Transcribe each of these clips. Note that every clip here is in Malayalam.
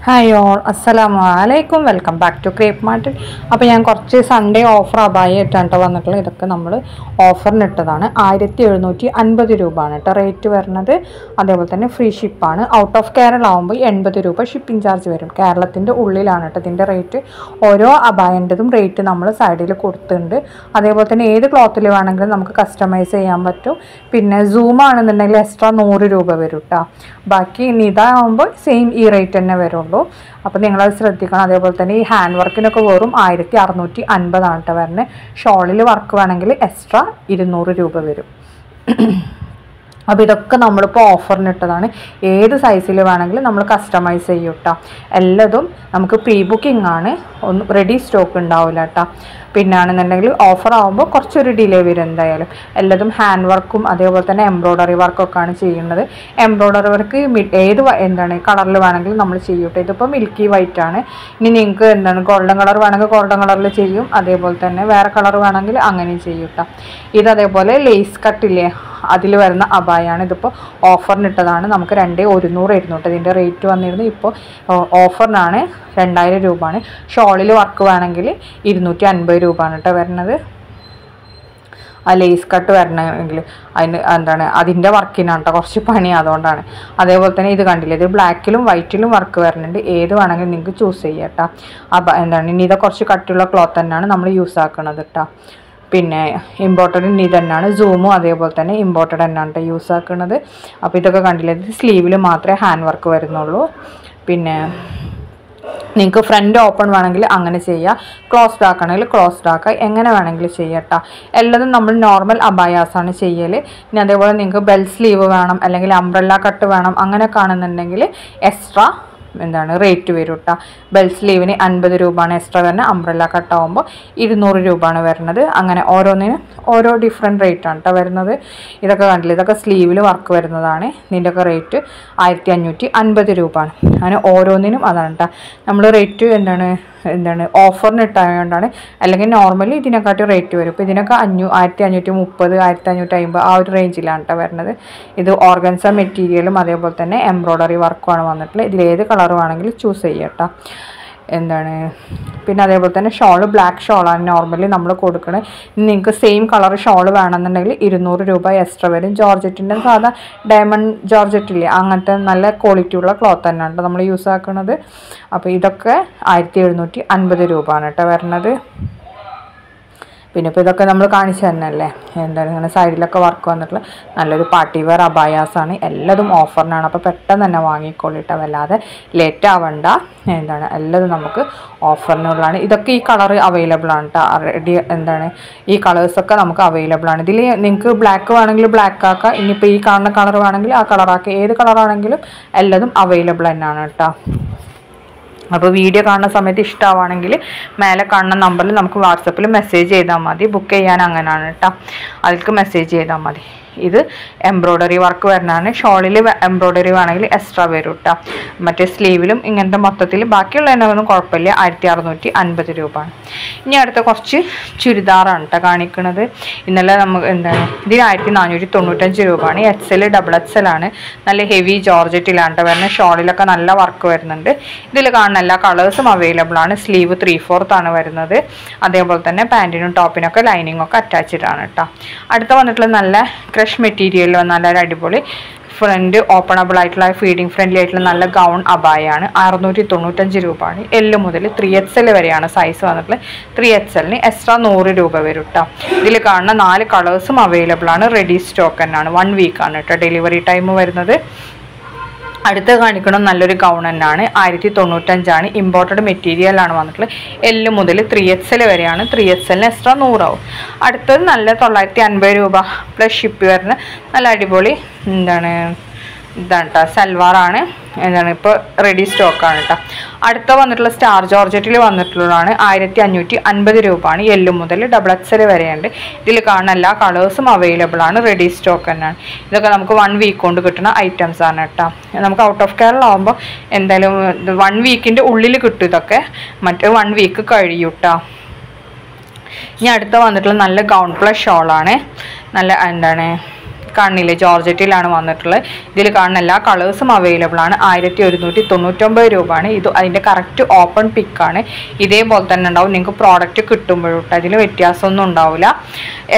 ഹായ് ഓൾ അസ്സലാമു അലൈക്കും വെൽക്കം ബാക്ക് ടു ക്രേപ്പ് മാർട്ടിൽ. അപ്പോൾ ഞാൻ കുറച്ച് സൺഡേ ഓഫർ അബായ ഇട്ടാണ് വന്നിട്ടുള്ളത്. ഇതൊക്കെ നമ്മൾ ഓഫറിനിട്ടതാണ്. 1750 രൂപയാണ് കേട്ടോ റേറ്റ് വരുന്നത്. അതേപോലെ തന്നെ ഫ്രീ ഷിപ്പാണ്. ഔട്ട് ഓഫ് കേരള ആകുമ്പോൾ 80 രൂപ ഷിപ്പിംഗ് ചാർജ് വരും. കേരളത്തിൻ്റെ ഉള്ളിലാണ് കേട്ടോ ഇതിൻ്റെ റേറ്റ്. ഓരോ അബായൻ്റെതും റേറ്റ് നമ്മൾ സൈഡിൽ കൊടുത്തിട്ടുണ്ട്. അതേപോലെ തന്നെ ഏത് ക്ലോത്തിൽ വേണമെങ്കിലും നമുക്ക് കസ്റ്റമൈസ് ചെയ്യാൻ പറ്റും. പിന്നെ സൂം ആണെന്നുണ്ടെങ്കിൽ എക്സ്ട്രാ 100 രൂപ വരും കേട്ടോ. ബാക്കി നിത ആകുമ്പോൾ സെയിം ഈ റേറ്റ് തന്നെ വരുള്ളൂ. അപ്പോൾ നിങ്ങളത് ശ്രദ്ധിക്കണം. അതേപോലെ തന്നെ ഈ ഹാൻഡ് വർക്കിനൊക്കെ വെറും 1650 കേട്ടോ വരുന്നത്. ഷോളിൽ വർക്ക് വേണമെങ്കിൽ എക്സ്ട്രാ 200 രൂപ വരും. അപ്പോൾ ഇതൊക്കെ നമ്മളിപ്പോൾ ഓഫറിനിട്ടതാണ്. ഏത് സൈസിൽ വേണമെങ്കിലും നമ്മൾ കസ്റ്റമൈസ് ചെയ്യും കേട്ടോ. എല്ലാതും നമുക്ക് പ്രീ ബുക്കിംഗ് ആണ്, ഒന്നും റെഡി സ്റ്റോക്ക് ഉണ്ടാവില്ല കേട്ടോ. പിന്നാണെന്നുണ്ടെങ്കിൽ ഓഫർ ആകുമ്പോൾ കുറച്ചൊരു ഡിലേ വരും എന്തായാലും. എല്ലാതും ഹാൻഡ് വർക്കും അതേപോലെ തന്നെ എംബ്രോയ്ഡറി വർക്കൊക്കെയാണ് ചെയ്യുന്നത്. എംബ്രോയ്ഡറി വർക്ക് ഏത് കളറിൽ വേണമെങ്കിലും നമ്മൾ ചെയ്യും കേട്ടോ. ഇതിപ്പോൾ മിൽക്കി വൈറ്റ് ആണ്. ഇനി നിങ്ങൾക്ക് ഗോൾഡൻ കളർ വേണമെങ്കിൽ ഗോൾഡൻ കളറിൽ ചെയ്യും. അതേപോലെ തന്നെ വേറെ കളർ വേണമെങ്കിൽ അങ്ങനെയും ചെയ്യും കേട്ടോ. ഇത് അതേപോലെ ലേസ് കട്ടില്ലേ, അതിൽ വരുന്ന അബായാണ്. ഇതിപ്പോൾ ഓഫറിനിട്ടതാണ്. നമുക്ക് 2100 ആയിരുന്നു കേട്ടോ ഇതിൻ്റെ റേറ്റ് വന്നിരുന്നു. ഇപ്പോൾ ഓഫറിനാണ് 2000 രൂപയാണ്. ഷോളിൽ വർക്ക് വേണമെങ്കിൽ 250 രൂപയാണ് കേട്ടോ വരുന്നത്. ആ ലേസ് കട്ട് വരണമെങ്കിൽ അതിൻ്റെ വർക്കിനാണ് കേട്ടോ കുറച്ച് പണി, അതുകൊണ്ടാണ്. അതേപോലെ തന്നെ ഇത് കണ്ടില്ലേ, ഇത് ബ്ലാക്കിലും വൈറ്റിലും വർക്ക് വരുന്നുണ്ട്. ഏത് വേണമെങ്കിലും നിങ്ങൾക്ക് ചൂസ് ചെയ്യാം കേട്ടോ. ഇനി ഇത് കുറച്ച് കട്ടിയുള്ള ക്ലോത്ത് തന്നെയാണ് നമ്മൾ യൂസ് ആക്കുന്നത് കേട്ടോ. പിന്നെ ഇമ്പോർട്ടഡ് ഇനി തന്നെയാണ്. സൂമും അതേപോലെ തന്നെ ഇമ്പോർട്ടഡ് തന്നെയാണ് കേട്ടോ യൂസ് ആക്കുന്നത്. അപ്പോൾ ഇതൊക്കെ കണ്ടില്ലേ, ഇത് സ്ലീവിൽ മാത്രമേ ഹാൻഡ് വർക്ക് വരുന്നുള്ളൂ. പിന്നെ നിങ്ങൾക്ക് ഫ്രണ്ട് ഓപ്പൺ വേണമെങ്കിൽ അങ്ങനെ ചെയ്യുക, ക്ലോസ്ഡ് ആക്കണമെങ്കിൽ ക്ലോസ്ഡ് ആക്കുക, എങ്ങനെ വേണമെങ്കിലും ചെയ്യട്ടോ. എല്ലാതും നമ്മൾ നോർമൽ അബായാസാണ് ചെയ്യൽ. ഇനി അതേപോലെ നിങ്ങൾക്ക് ബെൽ സ്ലീവ് വേണം അല്ലെങ്കിൽ അംബ്രല്ല കട്ട് വേണം അങ്ങനെ കാണുന്നുണ്ടെങ്കിൽ എക്സ്ട്രാ റേറ്റ് വരും കേട്ടോ. ബെൽ സ്ലീവിന് 50 രൂപയാണ് എക്സ്ട്രാ വരുന്നത്. അംബ്രല്ല കട്ടാകുമ്പോൾ 200 രൂപയാണ് വരുന്നത്. അങ്ങനെ ഓരോന്നിനും ഓരോ ഡിഫറെൻറ്റ് റേറ്റാണ് കേട്ടോ വരുന്നത്. ഇതൊക്കെ കണ്ടില്ല, ഇതൊക്കെ സ്ലീവിൽ വർക്ക് വരുന്നതാണ്. ഇതിൻ്റെയൊക്കെ റേറ്റ് 1550 രൂപയാണ്. അങ്ങനെ ഓരോന്നിനും അതാണ് കേട്ടോ നമ്മൾ റേറ്റ് ഓഫറിന് ഇട്ടായതുകൊണ്ടാണ്. അല്ലെങ്കിൽ നോർമലി ഇതിനെക്കാട്ടി റേറ്റ് വരും. ഇപ്പോൾ ഇതിനൊക്കെ 1530 1550 ആ ഒരു റേഞ്ചിലാണ് കേട്ടോ വരുന്നത്. ഇത് ഓർഗൻസ മെറ്റീരിയലും അതേപോലെ തന്നെ എംബ്രോയ്ഡറി വർക്കുമാണ് വന്നിട്ടുള്ളത്. ഇതിലേത് കളർ വേണമെങ്കിലും ചൂസ് ചെയ്യാം കേട്ടോ. പിന്നെ അതേപോലെ തന്നെ ഷോള് ബ്ലാക്ക് ഷോളാണ് നോർമലി നമ്മൾ കൊടുക്കുന്നത്. നിങ്ങൾക്ക് സെയിം കളർ ഷോൾ വേണമെന്നുണ്ടെങ്കിൽ 200 രൂപ എക്സ്ട്രാ വരും. ജോർജറ്റിൻ്റെ സാധാ ഡയമണ്ട് ജോർജറ്റില്ലേ, അങ്ങനത്തെ നല്ല ക്വാളിറ്റി ഉള്ള ക്ലോത്ത് തന്നെയാണ് നമ്മൾ യൂസ് ആക്കുന്നത്. അപ്പോൾ ഇതൊക്കെ 1750 രൂപയാണ് കേട്ടോ വരുന്നത്. പിന്നെ ഇപ്പോൾ ഇതൊക്കെ നമ്മൾ കാണിച്ചു തന്നെയല്ലേ, ഇങ്ങനെ സൈഡിലൊക്കെ വർക്ക് വന്നിട്ടുള്ള നല്ലൊരു പാർട്ടി വെയർ അബായാസാണ്. എല്ലാതും ഓഫറിനാണ്. അപ്പോൾ പെട്ടെന്ന് തന്നെ വാങ്ങിക്കോളിട്ടോ, വല്ലാതെ ലേറ്റ് ആവണ്ട. എല്ലാതും നമുക്ക് ഓഫറിനുള്ളതാണ്. ഇതൊക്കെ ഈ കളർ അവൈലബിൾ ആണ് കേട്ടോ. റെഡി ഈ കളേഴ്സൊക്കെ നമുക്ക് അവൈലബിൾ ആണ്. ഇതിൽ നിങ്ങൾക്ക് ബ്ലാക്ക് വേണമെങ്കിൽ ബ്ലാക്ക് ആക്കാം. ഇനിയിപ്പോൾ ഈ കാണുന്ന കളർ വേണമെങ്കിൽ ആ കളറാക്കാം. ഏത് കളറാണെങ്കിലും എല്ലാതും അവൈലബിൾ തന്നെയാണ് കേട്ടോ. അപ്പോൾ വീഡിയോ കാണുന്ന സമയത്ത് ഇഷ്ടമാണെങ്കിൽ മേലെ കാണുന്ന നമ്പറിൽ നമുക്ക് വാട്സപ്പിൽ മെസ്സേജ് ചെയ്താൽ മതി. ബുക്ക് ചെയ്യാൻ അങ്ങനെയാണ് കേട്ടോ, അതിലേക്ക് മെസ്സേജ് ചെയ്താൽ മതി. ഇത് എംബ്രോയ്ഡറി വർക്ക് വരുന്നതാണ്. ഷോളിൽ എംബ്രോയ്ഡറി വേണമെങ്കിൽ എക്സ്ട്രാ വരും കേട്ടോ. മറ്റേ സ്ലീവിലും ഇങ്ങനത്തെ മൊത്തത്തിൽ ബാക്കിയുള്ളതിനൊന്നും കുഴപ്പമില്ല. 1650 രൂപയാണ്. ഇനി അടുത്ത കുറച്ച് ചുരിദാറാണ് കേട്ടോ കാണിക്കുന്നത്. ഇന്നലെ നമുക്ക് ഇതിന് 1495 രൂപയാണ്. XL XXL ആണ്. നല്ല ഹെവി ജോർജറ്റിലാണ് കേട്ടോ വരുന്നത്. ഷോളിലൊക്കെ നല്ല വർക്ക് വരുന്നുണ്ട്. ഇതിൽ കാണുന്ന എല്ലാ കളേഴ്സും അവൈലബിൾ ആണ്. സ്ലീവ് 3/4 ആണ് വരുന്നത്. അതേപോലെ തന്നെ പാൻറ്റിനും ടോപ്പിനൊക്കെ ലൈനിങ് ഒക്കെ അറ്റാച്ച്ഡ് ആണ് കേട്ടോ. അടുത്ത വന്നിട്ടുള്ള നല്ല മെറ്റീരിയൽ നല്ലൊരു അടിപൊളി ഫ്രണ്ട് ഓപ്പണബിൾ ആയിട്ടുള്ള ഫീഡിങ് ഫ്രണ്ട്ലി ആയിട്ടുള്ള നല്ല ഗൗൺ അബായാണ്. 695 രൂപയാണ്. L മുതൽ 3XL വരെയാണ് സൈസ് വന്നിട്ടുള്ളത്. 3XLന് എക്സ്ട്രാ 100 രൂപ വരും കേട്ടോ. ഇതിൽ കാണുന്ന 4 കളേഴ്സും അവൈലബിൾ ആണ്. റെഡി സ്റ്റോക്ക് തന്നെയാണ്. 1 വീക്കാണ് കേട്ടോ ഡെലിവറി ടൈം വരുന്നത്. അടുത്ത് കാണിക്കണം നല്ലൊരു ഗൗൺ തന്നെയാണ്. 1095 ആണ്. ഇമ്പോർട്ടഡ് മെറ്റീരിയലാണ് വന്നിട്ടുള്ളത്. L മുതൽ 3XL വരെയാണ്. 3XLന് എക്സ്ട്രാ 100 ആവും. അടുത്തത് നല്ല 950 രൂപ പ്ലസ് ഷിപ്പ് വരുന്ന നല്ല അടിപൊളി ഇതാണ് കേട്ടോ. സൽവാറാണ്. ഇപ്പോൾ റെഡി സ്റ്റോക്കാണ് കേട്ടോ. അടുത്ത വന്നിട്ടുള്ള സ്റ്റാർ ജോർജറ്റിൽ വന്നിട്ടുള്ളതാണ്. 1550 രൂപയാണ്. L മുതൽ XXL വരെയുണ്ട്. ഇതിൽ കാണുന്ന എല്ലാ കളേഴ്സും അവൈലബിൾ ആണ്. റെഡി സ്റ്റോക്ക് തന്നെയാണ്. ഇതൊക്കെ നമുക്ക് 1 വീക്ക് കൊണ്ട് കിട്ടുന്ന ഐറ്റംസ് ആണ് കേട്ടോ. നമുക്ക് ഔട്ട് ഓഫ് കേരള ആകുമ്പോൾ എന്തായാലും 1 വീക്കിൻ്റെ ഉള്ളിൽ കിട്ടും ഇതൊക്കെ. മറ്റേ 1 വീക്ക് കഴിയും കേട്ടോ. ഇനി അടുത്ത വന്നിട്ടുള്ള നല്ല ഗൗൺ പ്ലസ് ഷോളാണ്. നല്ല കാണുന്നില്ലേ, ജോർജറ്റിലാണ് വന്നിട്ടുള്ളത്. ഇതിൽ കാണുന്ന എല്ലാ കളേഴ്സും അവൈലബിൾ ആണ്. 1199 രൂപയാണ്. ഇത് അതിൻ്റെ കറക്റ്റ് ഓപ്പൺ പിക്കാണ്. ഇതേപോലെ തന്നെ ഉണ്ടാവും നിങ്ങൾക്ക് പ്രോഡക്റ്റ് കിട്ടുമ്പോഴോട്ട്, അതിൽ വ്യത്യാസമൊന്നും ഉണ്ടാവില്ല.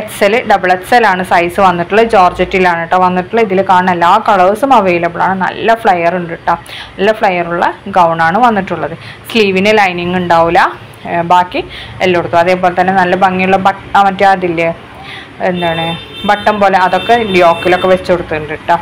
XL XXL ആണ് സൈസ് വന്നിട്ടുള്ളത്. ജോർജറ്റിലാണ് കേട്ടോ വന്നിട്ടുള്ളത്. ഇതിൽ കാണുന്ന എല്ലാ കളേഴ്സും അവൈലബിൾ ആണ്. നല്ല ഫ്ലെയർ ഉണ്ട് കേട്ടോ, നല്ല ഫ്ലെയറുള്ള ഗൗണാണ് വന്നിട്ടുള്ളത്. സ്ലീവിന് ലൈനിങ് ഉണ്ടാവില്ല, ബാക്കി എല്ലായിടത്തും. അതേപോലെ തന്നെ നല്ല ഭംഗിയുള്ള മറ്റേ അതില്ലേ എന്താണ് ബട്ടൺ പോലെ, അതൊക്കെ യോക്കിലൊക്കെ വെച്ച് കൊടുത്തിട്ടുണ്ട് കേട്ടോ.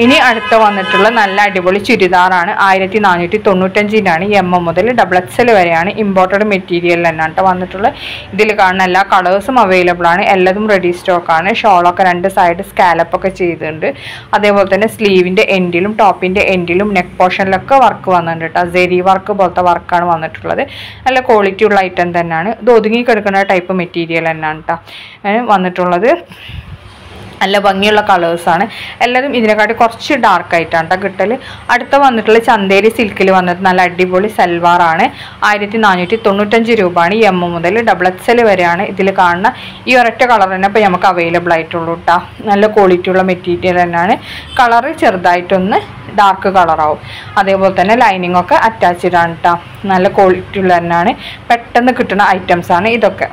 ഇനി അടുത്ത വന്നിട്ടുള്ള നല്ല അടിപൊളി ചുരിദാറാണ്. 1495 M മുതൽ XXL വരെയാണ്. ഇമ്പോർട്ടഡ് മെറ്റീരിയൽ തന്നെയാണ് കേട്ടോ വന്നിട്ടുള്ളത്. ഇതിൽ കാണുന്ന എല്ലാ കളേഴ്സും അവൈലബിൾ ആണ്. എല്ലാതും റെഡി സ്റ്റോക്കാണ്. ഷോളൊക്കെ 2 സൈഡ് സ്കാലപ്പൊക്കെ ചെയ്തിട്ടുണ്ട്. അതേപോലെ തന്നെ സ്ലീവിൻ്റെ എൻഡിലും ടോപ്പിൻ്റെ എൻഡിലും നെക്ക് പോർഷനിലൊക്കെ വർക്ക് വന്നിട്ടുണ്ട് കേട്ടോ. സെരി വർക്ക് പോലത്തെ വർക്കാണ് വന്നിട്ടുള്ളത്. നല്ല ക്വാളിറ്റി ഉള്ള ഐറ്റം തന്നെയാണ്. ഇത് ഒതുങ്ങി കിടക്കുന്ന ടൈപ്പ് മെറ്റീരിയൽ തന്നെയാണ് കേട്ടോ വന്നിട്ടുള്ളത്. നല്ല ഭംഗിയുള്ള കളേഴ്സാണ്. എല്ലാവരും ഇതിനെക്കാട്ടി കുറച്ച് ഡാർക്ക് ആയിട്ടാണ് കേട്ടോ കിട്ടൽ. അടുത്ത വന്നിട്ടുള്ള ചന്തേരി സിൽക്കിൽ വന്നിട്ട് നല്ല അടിപൊളി സൽവാറാണ്. 1495 രൂപയാണ്. M മുതൽ XXL വരെയാണ്. ഇതിൽ കാണുന്ന ഈ ഒരൊറ്റ കളർ തന്നെ ഇപ്പോൾ നമുക്ക് അവൈലബിൾ ആയിട്ടുള്ളൂ കേട്ടോ. നല്ല ക്വാളിറ്റി ഉള്ള മെറ്റീരിയൽ തന്നെയാണ്. കളറ് ചെറുതായിട്ടൊന്ന് ഡാർക്ക് കളറാവും. അതേപോലെ തന്നെ ലൈനിങ് ഒക്കെ അറ്റാച്ച്ഡ് ആണ് കേട്ടോ. നല്ല ക്വാളിറ്റി ഉള്ള തന്നെയാണ്. പെട്ടെന്ന് കിട്ടുന്ന ഐറ്റംസാണ് ഇതൊക്കെ.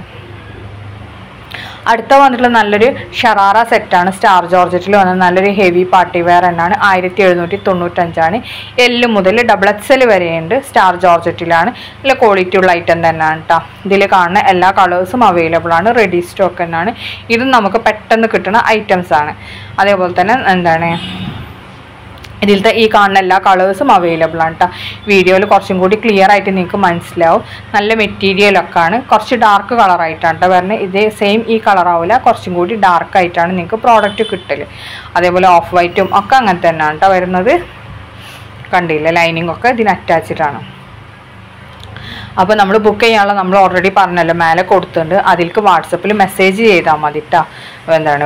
അടുത്ത വന്നിട്ടുള്ള നല്ലൊരു ഷറാറ സെറ്റാണ്. സ്റ്റാർ ജോർജറ്റിൽ വന്നത് നല്ലൊരു ഹെവി പാർട്ടി വെയർ എന്നാണ്. 1795 L മുതൽ XXL വരെയുണ്ട്. സ്റ്റാർ ജോർജറ്റിലാണ്. നല്ല ക്വാളിറ്റി ഉള്ള ഐറ്റം തന്നെയാണ് കേട്ടോ. ഇതിൽ കാണുന്ന എല്ലാ കളേഴ്സും അവൈലബിൾ ആണ്. റെഡി സ്റ്റോക്ക് തന്നെയാണ്. ഇതും നമുക്ക് പെട്ടെന്ന് കിട്ടുന്ന ഐറ്റംസ് ആണ്. അതേപോലെ തന്നെ എന്താണ് ഇതിലത്തെ ഈ കാണുന്ന എല്ലാ കളേഴ്സും അവൈലബിൾ ആണ് കേട്ടോ. വീഡിയോയിൽ കുറച്ചും കൂടി ക്ലിയർ ആയിട്ട് നിങ്ങൾക്ക് മനസ്സിലാവും. നല്ല മെറ്റീരിയലൊക്കെ ആണ്. കുറച്ച് ഡാർക്ക് കളറായിട്ടാണ് കേട്ടോ വരുന്നത്. ഇതേ സെയിം ഈ കളറാവില്ല, കുറച്ചും കൂടി ഡാർക്ക് ആയിട്ടാണ് നിങ്ങൾക്ക് പ്രോഡക്റ്റ് കിട്ടൽ. അതേപോലെ ഓഫ് വൈറ്റും ഒക്കെ അങ്ങനെ തന്നെയാണ് കേട്ടോ വരുന്നത്. കണ്ടില്ല, ലൈനിങ് ഒക്കെ ഇതിന് അറ്റാച്ച്ഡാണ്. അപ്പോൾ നമ്മൾ ബുക്ക് ചെയ്യാനുള്ള നമ്മൾ ഓൾറെഡി പറഞ്ഞല്ലോ, മേലെ കൊടുത്തിട്ടുണ്ട്. അതിലേക്ക് വാട്സപ്പിൽ മെസ്സേജ് ചെയ്താൽ മതി കേട്ടോ. എന്താണ്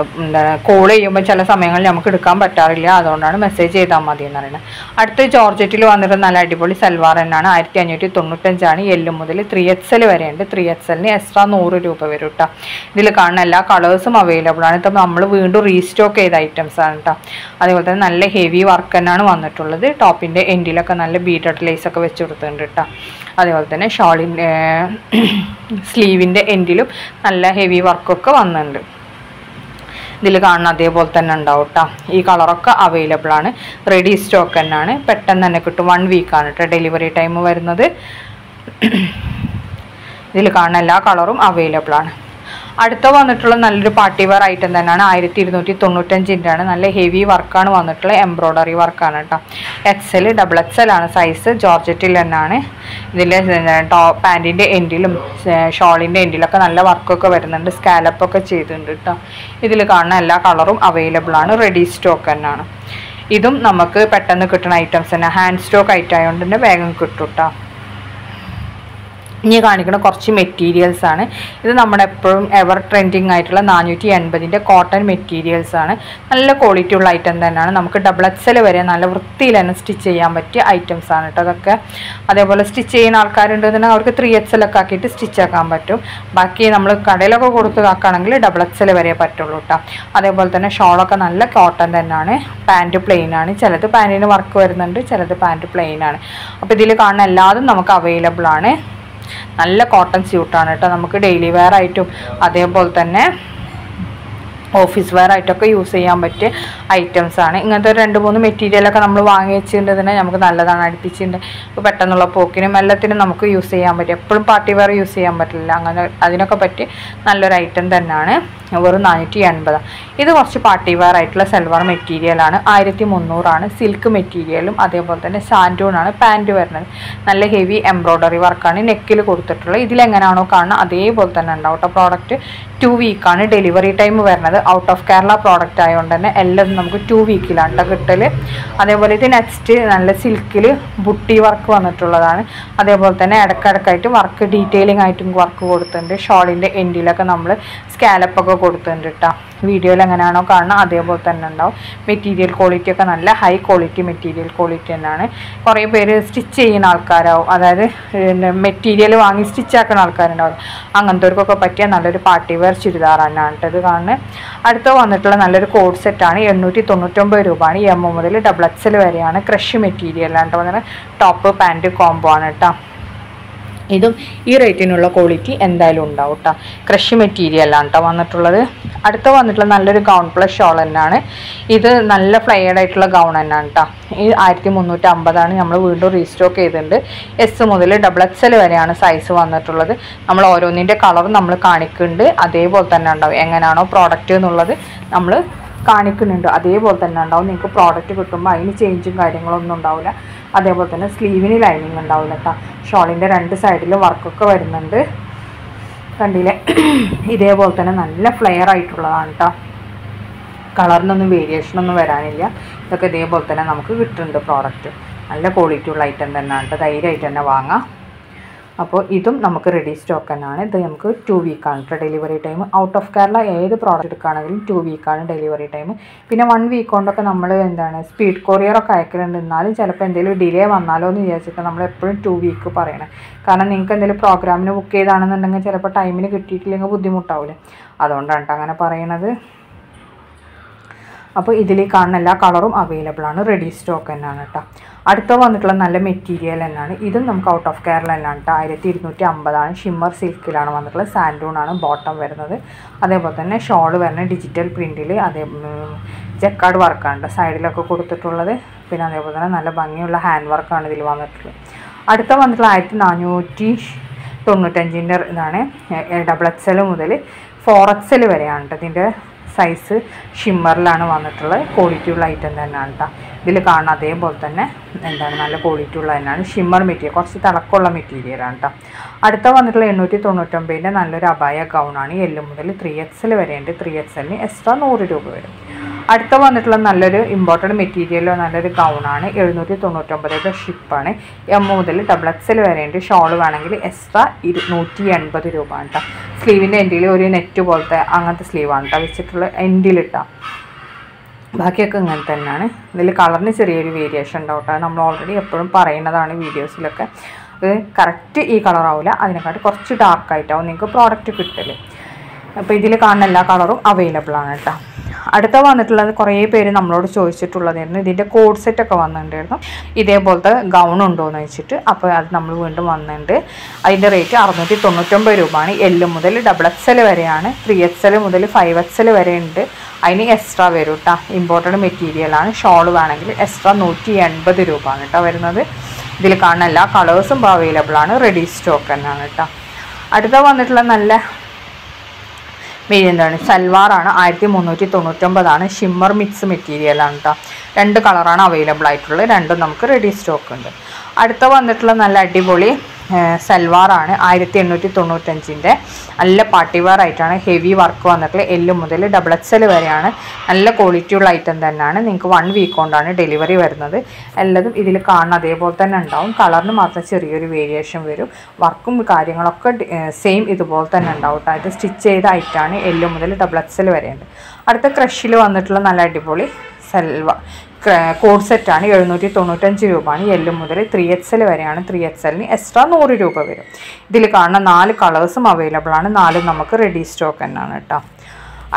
കോൾ ചെയ്യുമ്പോൾ ചില സമയങ്ങളിൽ നമുക്ക് എടുക്കാൻ പറ്റാറില്ല, അതുകൊണ്ടാണ് മെസ്സേജ് ചെയ്താൽ മതി എന്ന് പറയുന്നത്. അടുത്ത ജോർജറ്റിൽ വന്നിട്ട് നല്ല അടിപൊളി സൽവാർ തന്നെയാണ്. 1595 L മുതൽ 3XL വരെയുണ്ട്. 3XLന് എക്സ്ട്രാ 100 രൂപ വരും കേട്ടോ. ഇതിൽ കാണുന്ന എല്ലാ കളേഴ്സും അവൈലബിൾ ആണ്. ഇപ്പം നമ്മൾ വീണ്ടും റീസ്റ്റോക്ക് ചെയ്ത ഐറ്റംസ് ആണ് കേട്ടോ. അതേപോലെ തന്നെ നല്ല ഹെവി വർക്ക് തന്നെയാണ് വന്നിട്ടുള്ളത്. ടോപ്പിൻ്റെ എൻഡിലൊക്കെ നല്ല ബീഡഡ് ലേസ് ഒക്കെ വെച്ച് കൊടുത്തിട്ടുണ്ട് കേട്ടോ. അതേപോലെ തന്നെ ഷോളിൻ്റെ സ്ലീവിൻ്റെ എൻഡിലും നല്ല ഹെവി വർക്കൊക്കെ വന്നിട്ടുണ്ട്. ഇതിൽ കാണുന്ന അതേപോലെ തന്നെ ഉണ്ടാവും കേട്ടോ. ഈ കളറൊക്കെ അവൈലബിൾ ആണ്. റെഡി സ്റ്റോക്ക് തന്നെയാണ്. പെട്ടെന്ന് തന്നെ കിട്ടും. 1 വീക്കാണ് കേട്ടോ ഡെലിവറി ടൈം വരുന്നത്. ഇതിൽ കാണുന്ന എല്ലാ കളറും അവൈലബിൾ ആണ്. അടുത്ത വന്നിട്ടുള്ള നല്ലൊരു പാർട്ടി വെയർ ഐറ്റം തന്നെയാണ്. 1295 നല്ല ഹെവി വർക്കാണ് വന്നിട്ടുള്ള എംബ്രോയ്ഡറി വർക്കാണ് കേട്ടോ. XL XXL ആണ് സൈസ്. ജോർജറ്റിൽ തന്നെയാണ്. ഇതിൽ പാൻറ്റിൻ്റെ എൻഡിലും ഷോളിൻ്റെ എൻഡിലൊക്കെ നല്ല വർക്കൊക്കെ വരുന്നുണ്ട്. സ്കാലപ്പൊക്കെ ചെയ്തിട്ടുണ്ട് കേട്ടോ. ഇതിൽ കാണുന്ന എല്ലാ കളറും അവൈലബിൾ ആണ്. റെഡി സ്റ്റോക്ക് തന്നെയാണ്. ഇതും നമുക്ക് പെട്ടെന്ന് കിട്ടുന്ന ഐറ്റംസ് തന്നെ. ഹാൻഡ് സ്റ്റോക്ക് ഐറ്റം ആയതുകൊണ്ട് തന്നെ വേഗം കിട്ടും കേട്ടോ. ഇനി കാണിക്കുന്ന കുറച്ച് മെറ്റീരിയൽസ് ആണ്. ഇത് നമ്മുടെ എപ്പോഴും എവർ ട്രെൻഡിങ് ആയിട്ടുള്ള 480 കോട്ടൺ മെറ്റീരിയൽസ് ആണ്. നല്ല ക്വാളിറ്റി ഉള്ള ഐറ്റം തന്നെയാണ്. നമുക്ക് XXL വരെ നല്ല വൃത്തിയിൽ തന്നെ സ്റ്റിച്ച് ചെയ്യാൻ പറ്റിയ ഐറ്റംസ് ആണ് കേട്ടോ അതൊക്കെ. അതേപോലെ സ്റ്റിച്ച് ചെയ്യുന്ന ആൾക്കാരുണ്ടെന്നുണ്ടെങ്കിൽ അവർക്ക് 3XL ഒക്കെ ആക്കിയിട്ട് സ്റ്റിച്ച് ആക്കാൻ പറ്റും. ബാക്കി നമ്മൾ കടയിലൊക്കെ കൊടുത്ത് ആക്കുകയാണെങ്കിൽ XXL വരെ പറ്റുള്ളൂ കേട്ടോ. അതേപോലെ തന്നെ ഷോളൊക്കെ നല്ല കോട്ടൺ തന്നെയാണ്. പാൻറ്റ് പ്ലെയിൻ ആണ്. ചിലത് പാൻറ്റിന് വർക്ക് വരുന്നുണ്ട്, ചിലത് പാൻറ്റ് പ്ലെയിൻ ആണ്. അപ്പോൾ ഇതിൽ കാണുന്ന എല്ലാതും നമുക്ക് അവൈലബിൾ ആണ്. നല്ല കോട്ടൺ സ്യൂട്ടാണ് കേട്ടോ. നമുക്ക് ഡെയിലി വെയർ ആയിട്ടും അതേപോലെ തന്നെ ഓഫീസ് വെയർ ആയിട്ടൊക്കെ യൂസ് ചെയ്യാൻ പറ്റിയ ഐറ്റംസ് ആണ്. ഇങ്ങനത്തെ 2-3 മെറ്റീരിയലൊക്കെ നമ്മൾ വാങ്ങി വെച്ചിട്ടുണ്ടെങ്കിൽ നമുക്ക് നല്ലതാണ്. അടുപ്പിച്ചിട്ടുണ്ട് ഇപ്പോൾ പെട്ടെന്നുള്ള പോക്കിനും എല്ലാത്തിനും നമുക്ക് യൂസ് ചെയ്യാൻ പറ്റും. എപ്പോഴും പാർട്ടി വെയർ യൂസ് ചെയ്യാൻ പറ്റില്ല. അങ്ങനെ അതിനൊക്കെ പറ്റി നല്ലൊരു ഐറ്റം തന്നെയാണ്. വെറും 480. ഇത് കുറച്ച് പാർട്ടി വെയർ ആയിട്ടുള്ള സൽവാർ മെറ്റീരിയലാണ്. 1300 സിൽക്ക് മെറ്റീരിയലും അതേപോലെ തന്നെ സാൻഡൂണാണ് പാൻറ്റ് വരുന്നത്. നല്ല ഹെവി എംബ്രോയ്ഡറി വർക്കാണ് നെക്കിൽ കൊടുത്തിട്ടുള്ളത്. ഇതിലെങ്ങനെയാണോ കാണുന്നത് അതേപോലെ തന്നെ ഉണ്ടാവും കേട്ടോ. പ്രോഡക്റ്റ് 2 വീക്കാണ് ഡെലിവറി ടൈം വരുന്നത്. ഔട്ട് ഓഫ് കേരള പ്രോഡക്റ്റ് ആയതുകൊണ്ട് തന്നെ എല്ലാം നമുക്ക് 2 വീക്കിലാണ് കേട്ടോ കിട്ടൽ. അതേപോലെ ഇത് നെക്സ്റ്റ് നല്ല സിൽക്കിൽ ബുട്ടി വർക്ക് വന്നിട്ടുള്ളതാണ്. അതേപോലെ തന്നെ ഇടയ്ക്കിടയ്ക്കായിട്ട് വർക്ക് ഡീറ്റെയിലിംഗ് ആയിട്ടും വർക്ക് കൊടുത്തിട്ടുണ്ട്. ഷോളിൻ്റെ എൻഡിലൊക്കെ നമ്മൾ സ്കാലപ്പൊക്കെ കൊടുത്തിട്ടുണ്ട് കേട്ടോ. വീഡിയോയിൽ എങ്ങനെയാണോ കാണുന്നത് അതേപോലെ തന്നെ ഉണ്ടാവും. മെറ്റീരിയൽ ക്വാളിറ്റി ഒക്കെ നല്ല ഹൈ ക്വാളിറ്റി മെറ്റീരിയൽ ക്വാളിറ്റി തന്നെയാണ്. കുറേ പേര് സ്റ്റിച്ച് ചെയ്യുന്ന ആൾക്കാരാവും, അതായത് മെറ്റീരിയൽ വാങ്ങി സ്റ്റിച്ചാക്കുന്ന ആൾക്കാരുണ്ടാവും. അങ്ങനത്തെവർക്കൊക്കെ പറ്റിയ നല്ലൊരു പാർട്ടി വെയർ ചുരിദാർ തന്നെയാണ് ഇത് കാണുന്നത്. അടുത്ത് വന്നിട്ടുള്ള നല്ലൊരു കോഡ് സെറ്റാണ്. 899 രൂപയാണ്. എം മുതൽ XXL വരെയാണ്. ക്രഷ് മെറ്റീരിയലാണ് കേട്ടോ. ടോപ്പ് പാൻറ്റ് കോംബോ ആണ് കേട്ടോ. ഇതും ഈ റേറ്റിനുള്ള ക്വാളിറ്റി എന്തായാലും ഉണ്ടാവും കേട്ടോ. ക്രഷ് മെറ്റീരിയലാണ് കേട്ടോ വന്നിട്ടുള്ളത്. അടുത്ത് വന്നിട്ടുള്ള നല്ലൊരു ഗൗൺ പ്ലസ് ഷോൾ തന്നെയാണ്. ഇത് നല്ല ഫ്ലൈഡ് ആയിട്ടുള്ള ഗൗൺ തന്നെയാണ് കേട്ടോ. ഈ 1350 നമ്മൾ വീണ്ടും റീസ്റ്റോക്ക് ചെയ്തിട്ടുണ്ട്. S മുതൽ XXL വരെയാണ് സൈസ് വന്നിട്ടുള്ളത്. നമ്മൾ ഓരോന്നിൻ്റെ കളറും നമ്മൾ കാണിക്കുന്നുണ്ട്. അതേപോലെ തന്നെ ഉണ്ടാവും. എങ്ങനെയാണോ പ്രോഡക്റ്റ് എന്നുള്ളത് നമ്മൾ കാണിക്കുന്നുണ്ട് അതേപോലെ തന്നെ ഉണ്ടാവും. നിങ്ങൾക്ക് പ്രോഡക്റ്റ് കിട്ടുമ്പോൾ അതിന് ചേഞ്ചും കാര്യങ്ങളൊന്നും ഉണ്ടാവില്ല. അതേപോലെ തന്നെ സ്ലീവിന് ലൈനിങ് ഉണ്ടാവില്ല കേട്ടോ. ഷോളിൻ്റെ 2 സൈഡിലും വർക്കൊക്കെ വരുന്നുണ്ട്, കണ്ടില്ലേ. ഇതേപോലെ തന്നെ നല്ല ഫ്ലെയർ ആയിട്ടുള്ളതാണ് കേട്ടോ. കളറിനൊന്നും വേരിയേഷനൊന്നും വരാനില്ല. ഇതൊക്കെ ഇതേപോലെ തന്നെ നമുക്ക് കിട്ടുന്നുണ്ട് പ്രോഡക്റ്റ്. നല്ല ക്വാളിറ്റി ഉള്ള ഐറ്റം തന്നെയാണ് കേട്ടോ. ധൈര്യമായിട്ട് തന്നെ വാങ്ങാം. അപ്പോൾ ഇതും നമുക്ക് റെഡി സ്റ്റോക്ക് തന്നെയാണ്. ഇത് നമുക്ക് 2 വീക്കാണ് കേട്ടോ delivery time. Out of Kerala ഏത് പ്രോഡക്റ്റ് എടുക്കുകയാണെങ്കിലും 2 വീക്കാണ് ഡെലിവറി ടൈം. പിന്നെ 1 വീക്ക് കൊണ്ടൊക്കെ നമ്മൾ സ്പീഡ് കൊറിയറൊക്കെ അയക്കലുണ്ട്. എന്നാലും ചിലപ്പോൾ എന്തെങ്കിലും ഡിലേ വന്നാലോ എന്ന് വിചാരിച്ചിട്ട് നമ്മൾ എപ്പോഴും 2 വീക്ക് പറയണം. കാരണം നിങ്ങൾക്ക് എന്തെങ്കിലും പ്രോഗ്രാമിന് ബുക്ക് ചെയ്താണെന്നുണ്ടെങ്കിൽ ചിലപ്പോൾ ടൈമിന് കിട്ടിയിട്ടില്ലെങ്കിൽ ബുദ്ധിമുട്ടാവില്ലേ. അതുകൊണ്ടാണ് കേട്ടോ അങ്ങനെ പറയണത്. അപ്പോൾ ഇതിൽ കാണുന്ന എല്ലാ കളറും അവൈലബിൾ ആണ്. റെഡി സ്റ്റോക്ക് തന്നെയാണ് കേട്ടോ. അടുത്ത വന്നിട്ടുള്ള നല്ല മെറ്റീരിയൽ തന്നെയാണ്. ഇതും നമുക്ക് ഔട്ട് ഓഫ് കേരള തന്നെയാണ് കേട്ടോ. 1250 ഷിമ്മർ സിൽക്കിലാണ് വന്നിട്ടുള്ളത്. സാൻഡൂണാണ് ബോട്ടം വരുന്നത്. അതേപോലെ തന്നെ ഷോൾ വരുന്നത് ഡിജിറ്റൽ പ്രിൻറ്റിൽ ജക്കാർഡ് വർക്കാണ് സൈഡിലൊക്കെ കൊടുത്തിട്ടുള്ളത്. പിന്നെ അതേപോലെ തന്നെ നല്ല ഭംഗിയുള്ള ഹാൻഡ് വർക്കാണ് ഇതിൽ വന്നിട്ടുള്ളത്. അടുത്ത വന്നിട്ടുള്ള 1495 ഇതാണ്. XXL മുതൽ 4XL വരെയാണ് കേട്ടോ. ഇതിൻ്റെ സൈസ് ഷിമ്മറിലാണ് വന്നിട്ടുള്ളത്. ക്വാളിറ്റി ഉള്ള ഐറ്റം തന്നെയാണ് കേട്ടോ. ഇതിൽ കാണുന്ന അതേപോലെ തന്നെ നല്ല ക്വാളിറ്റി ഉള്ള തന്നെയാണ്. ഷിമ്മർ മെറ്റീരിയൽ, കുറച്ച് തിളക്കമുള്ള മെറ്റീരിയലാണ് കേട്ടോ. അടുത്ത വന്നിട്ടുള്ള 899 നല്ലൊരു അബായ ഗൗണാണ്. L മുതൽ 3XL വരെയുണ്ട്. 3XLന് എക്സ്ട്രാ 100 രൂപ വരും. അടുത്ത വന്നിട്ടുള്ള നല്ലൊരു ഇമ്പോർട്ടൻറ്റ് മെറ്റീരിയലോ നല്ലൊരു ഗൗണാണ്. 799 ഷിപ്പാണ്. M മുതൽ XXL വരെയുണ്ട്. ഷോൾ വേണമെങ്കിൽ എക്സ്ട്രാ 180 രൂപ ആണ് കേട്ടോ. സ്ലീവിൻ്റെ എൻഡിൽ ഒരു നെറ്റ് പോലത്തെ അങ്ങനത്തെ സ്ലീവാണ് കേട്ടോ വെച്ചിട്ടുള്ള എൻഡിലിട്ടാ. ബാക്കിയൊക്കെ ഇങ്ങനെ തന്നെയാണ്. ഇതിൽ കളറിന് ചെറിയൊരു വേരിയേഷൻ ഉണ്ടാവും കേട്ടോ. നമ്മൾ ഓൾറെഡി എപ്പോഴും പറയുന്നതാണ് വീഡിയോസിലൊക്കെ. ഇത് കറക്റ്റ് ഈ കളറാവില്ല, അതിനെക്കാട്ടി കുറച്ച് ഡാർക്കായിട്ടാവും നിങ്ങൾക്ക് പ്രോഡക്റ്റ് കിട്ടല്. അപ്പോൾ ഇതിൽ കാണുന്ന എല്ലാ കളറും അവൈലബിൾ ആണ് കേട്ടോ. അടുത്ത വന്നിട്ടുള്ളത് കുറേ പേര് നമ്മളോട് ചോദിച്ചിട്ടുള്ളതായിരുന്നു. ഇതിൻ്റെ കോഡ് സെറ്റൊക്കെ വന്നിട്ടുണ്ടായിരുന്നു. ഇതേപോലത്തെ ഗൗൺ ഉണ്ടോ എന്ന് വെച്ചിട്ട്. അപ്പോൾ അത് നമ്മൾ വീണ്ടും വന്നിട്ടുണ്ട്. അതിൻ്റെ റേറ്റ് 699 രൂപയാണ്. L മുതൽ XXL വരെയാണ്. 3XL മുതൽ 5XL വരെ ഉണ്ട്. അതിന് എക്സ്ട്രാ വരും കേട്ടോ. ഇമ്പോർട്ടൻറ്റ് മെറ്റീരിയലാണ്. ഷോൾ വേണമെങ്കിൽ എക്സ്ട്രാ 180 രൂപയാണ് കേട്ടോ വരുന്നത്. ഇതിൽ കാണുന്ന എല്ലാ കളേഴ്സും ഇപ്പോൾ അവൈലബിൾ ആണ്. റെഡി സ്റ്റോക്ക് തന്നെയാണ് കേട്ടോ. അടുത്ത വന്നിട്ടുള്ള നല്ല സൽവാറാണ്. 1399 ഷിമ്മർ മിക്സ് മെറ്റീരിയലാണ് കേട്ടോ. 2 കളറാണ് അവൈലബിൾ ആയിട്ടുള്ളത്. രണ്ടും നമുക്ക് റെഡി സ്റ്റോക്ക് ഉണ്ട്. അടുത്ത വന്നിട്ടുള്ള നല്ല അടിപൊളി സൽവാറാണ്. 1895 നല്ല പാർട്ടി വെയർ ആയിട്ടാണ്. ഹെവി വർക്ക് വന്നിട്ടുള്ള L മുതൽ XXL വരെയാണ്. നല്ല ക്വാളിറ്റി ഉള്ള ഐറ്റം തന്നെയാണ്. നിങ്ങൾക്ക് 1 വീക്ക് കൊണ്ടാണ് ഡെലിവറി വരുന്നത്. എല്ലാതും ഇതിൽ കാണുന്ന അതേപോലെ തന്നെ ഉണ്ടാവും. കളറിന് മാത്രം ചെറിയൊരു വേരിയേഷൻ വരും. വർക്കും കാര്യങ്ങളൊക്കെ സെയിം ഇതുപോലെ തന്നെ ഉണ്ടാവും കേട്ടോ. ഇത് സ്റ്റിച്ച് ചെയ്ത ഐറ്റമാണ്. L മുതൽ XXL വരെയുണ്ട്. അടുത്ത ക്രഷിൽ വന്നിട്ടുള്ള നല്ല അടിപൊളി കോഡ് സെറ്റാണ്. 795 രൂപയാണ്. L മുതൽ 3XL വരെയാണ്. 3XLന് എക്സ്ട്രാ 100 രൂപ വരും. ഇതിൽ കാണുന്ന 4 കളേഴ്സും അവൈലബിൾ ആണ്. 4 നമുക്ക് റെഡി സ്റ്റോക്ക് തന്നെയാണ് കേട്ടോ.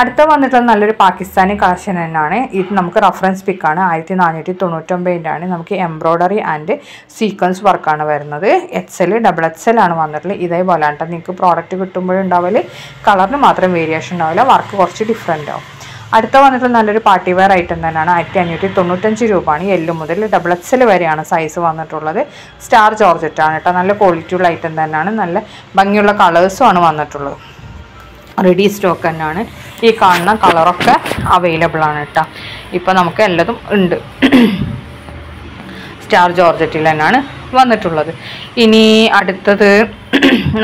അടുത്ത വന്നിട്ടുള്ള നല്ലൊരു പാകിസ്ഥാനി കളക്ഷൻ തന്നെയാണ്. ഇത് നമുക്ക് റഫറൻസ് പിക്കാണ്. 1499 നമുക്ക് എംബ്രോയ്ഡറി ആൻഡ് സീക്വൻസ് വർക്കാണ് വരുന്നത്. XL XXL ആണ് വന്നിട്ടുള്ളത്. ഇതേപോലെ കേട്ടോ നിങ്ങൾക്ക് പ്രോഡക്റ്റ് കിട്ടുമ്പോഴുണ്ടാവില്ല. കളറിന് മാത്രം വേരിയേഷൻ ഉണ്ടാവില്ല. വർക്ക് കുറച്ച് ഡിഫറെൻ്റ് ആവും. അടുത്ത വന്നിട്ടുള്ള നല്ലൊരു പാർട്ടി വെയർ ഐറ്റം തന്നെയാണ്. 1595 രൂപയാണ്. L മുതൽ XXL വരെയാണ് സൈസ് വന്നിട്ടുള്ളത്. സ്റ്റാർ ജോർജറ്റാണ് കേട്ടോ. നല്ല ക്വാളിറ്റി ഉള്ള ഐറ്റം തന്നെയാണ്. നല്ല ഭംഗിയുള്ള കളേഴ്സും ആണ് വന്നിട്ടുള്ളത്. റെഡി സ്റ്റോക്ക് തന്നെയാണ്. ഈ കാണുന്ന കളറൊക്കെ അവൈലബിൾ ആണ് കേട്ടോ. ഇപ്പോൾ നമുക്ക് എല്ലാതും ഉണ്ട്. സ്റ്റാർ ജോർജറ്റിൽ തന്നെയാണ് വന്നിട്ടുള്ളത്. ഇനി അടുത്തത്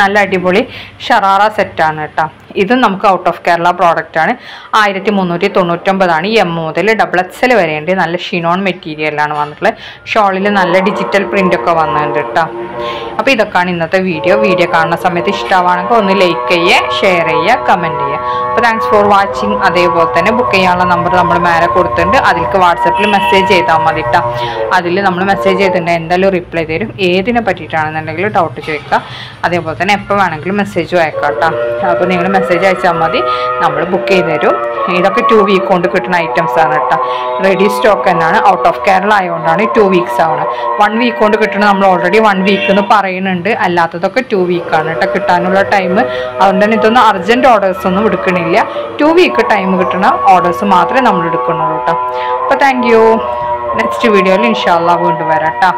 നല്ല അടിപൊളി ഷറാറ സെറ്റാണ് കേട്ടോ. ഇതും നമുക്ക് ഔട്ട് ഓഫ് കേരള പ്രോഡക്റ്റ് ആണ്. 1399 ഈ എം മുതൽ XXL വരെയുണ്ട്. നല്ല ഷിനോൺ മെറ്റീരിയലാണ് വന്നിട്ടുള്ളത്. ഷോളിൽ നല്ല ഡിജിറ്റൽ പ്രിന്റ് ഒക്കെ വന്നിട്ടുണ്ട് കേട്ടോ. അപ്പോൾ ഇതൊക്കെയാണ് ഇന്നത്തെ വീഡിയോ. കാണുന്ന സമയത്ത് ഇഷ്ടമാണെങ്കിൽ ഒന്ന് ലൈക്ക് ചെയ്യുക, ഷെയർ ചെയ്യുക, കമൻറ്റ് ചെയ്യുക. അപ്പോൾ താങ്ക്സ് ഫോർ വാച്ചിങ്. അതേപോലെ തന്നെ ബുക്ക് ചെയ്യാനുള്ള നമ്പർ നമ്മൾ മേലെ കൊടുത്തിട്ടുണ്ട്. അതിലേക്ക് വാട്സപ്പിൽ മെസ്സേജ് ചെയ്താൽ മതി കേട്ടോ. അതിൽ നമ്മൾ മെസ്സേജ് ചെയ്തിട്ടുണ്ടെങ്കിൽ എന്തായാലും റിപ്ലൈ തരും. ഏതിനെ പറ്റിയിട്ടാണെന്നുണ്ടെങ്കിൽ ഡൗട്ട് ചോദിക്കുക. അതേപോലെ തന്നെ എപ്പോൾ വേണമെങ്കിലും മെസ്സേജും അയക്കാം കേട്ടോ. അപ്പോൾ നിങ്ങൾ മെസ്സേജ് അയച്ചാൽ മതി, നമ്മൾ ബുക്ക് ചെയ്ത് തരും. ഇതൊക്കെ 2 വീക്ക് കൊണ്ട് കിട്ടുന്ന ഐറ്റംസ് ആണ് കേട്ടോ. റെഡി സ്റ്റോക്ക് തന്നെയാണ്. ഔട്ട് ഓഫ് കേരള ആയതുകൊണ്ടാണ് 2 വീക്സ് ആവുന്നത്. 1 വീക്ക് കൊണ്ട് കിട്ടുന്നത് നമ്മൾ ഓൾറെഡി 1 വീക്ക് എന്ന് പറയുന്നുണ്ട്. അല്ലാത്തതൊക്കെ 2 വീക്കാണ് കേട്ടോ കിട്ടാനുള്ള ടൈം. അതുകൊണ്ട് തന്നെ ഇതൊന്നും അർജൻറ്റ് ഓർഡേഴ്സ് ഒന്നും എടുക്കണില്ല. 2 വീക്ക് ടൈം കിട്ടുന്ന ഓർഡേഴ്സ് മാത്രമേ നമ്മൾ എടുക്കുന്നുള്ളൂ കേട്ടോ. അപ്പോൾ താങ്ക് യു. നെക്സ്റ്റ് വീഡിയോയിൽ ഇൻഷാ അല്ലാഹ് വീണ്ടും വരാം കേട്ടോ.